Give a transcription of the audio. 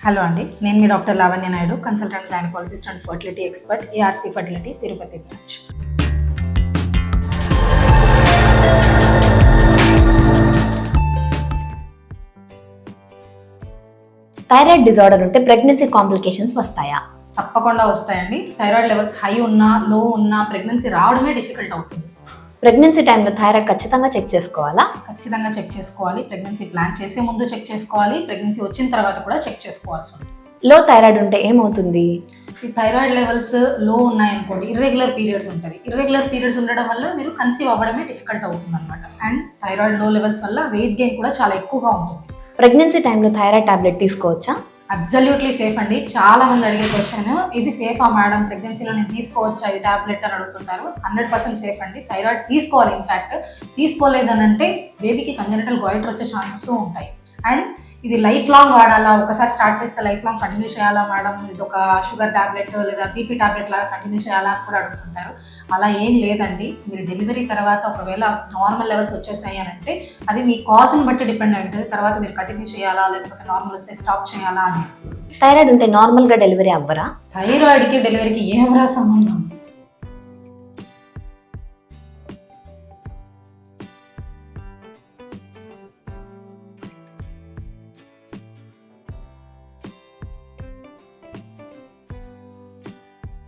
Hello అండి, నేను మీ doctor Lavanya Naidu, consultant gynaecologist and fertility expert, ARC fertility, Tirupati branch. Thyroid disorder ఉంటే ప్రెగ్నెన్సీ కాంప్లికేషన్స్ వస్తాయా? తప్పకుండా వస్తాయండి. థైరాయిడ్ లెవెల్స్ హై ఉన్నా, లో ఉన్నా ప్రెగ్నెన్సీ రావడమే డిఫికల్ట్ అవుతుంది. ప్రెగ్నెన్సీ టైంలో థైరాయిడ్ ఖచ్చితంగా చెక్ చేసుకోవాలా? ఖచ్చితంగా చెక్ చేసుకోవాలి. ప్రెగ్నెన్సీ ప్లాన్ చేసే ముందు చెక్ చేసుకోవాలి, ప్రెగ్నెన్సీ వచ్చిన తర్వాత కూడా చెక్ చేసుకోవాల్సి ఉంటుంది. లో థైరాయిడ్ ఉంటే ఏమవుతుంది? థైరాయిడ్ లెవెల్స్ లో ఉన్నాయనుకోండి, ఇర్రెగ్యులర్ పీరియడ్స్ ఉంటుంది. ఇర్రెగ్యులర్ పీరియడ్స్ ఉండడం వల్ల మీరు కన్సీవ్ అవ్వడమే డిఫికల్ట్ అవుతుంది అనమాట. అండ్ థైరాయిడ్ లో లెవెల్స్ వల్ల వెయిట్ గెయిన్ కూడా చాలా ఎక్కువగా ఉంటుంది. ప్రెగ్నెన్సీ టైంలో థైరాయిడ్ టాబ్లెట్ తీసుకోవచ్చా? అబ్సల్యూట్లీ సేఫ్ అండి. చాలా మంది అడిగే క్వశ్చన్, ఇది సేఫా మేడం, ప్రెగ్నెన్సీలో నేను తీసుకోవచ్చా ఈ టాబ్లెట్ అని అడుగుతుంటారు. 100% సేఫ్ అండి. థైరాయిడ్ తీసుకోవాలి. ఇన్ఫ్యాక్ట్ తీసుకోలేదని అంటే బేబీకి కంజనిటల్ గోయిటర్ వచ్చే ఛాన్సెస్ ఉంటాయి. అండ్ ఇది లైఫ్ లాంగ్ వాడాలా, ఒకసారి స్టార్ట్ చేస్తే లైఫ్ లాంగ్ కంటిన్యూ చేయాలా మేడం, ఇది ఒక షుగర్ టాబ్లెట్ లేదా బీపీ టాబ్లెట్ లాగా కంటిన్యూ చేయాలా అని కూడా అడుగుతుంటారు. అలా ఏం లేదండి. మీరు డెలివరీ తర్వాత ఒకవేళ నార్మల్ లెవెల్స్ వచ్చేసాయి అని అంటే అది మీ కాజ్ని బట్టి డిపెండ్ అయి ఉంటుంది. తర్వాత మీరు కంటిన్యూ చేయాలా లేకపోతే నార్మల్ వస్తే స్టాప్ చేయాలా అని. థైరాయిడ్ ఉంటే నార్మల్గా డెలివరీ అవ్వరా? థైరాయిడ్కి డెలివరీకి ఏమరా సంబంధం?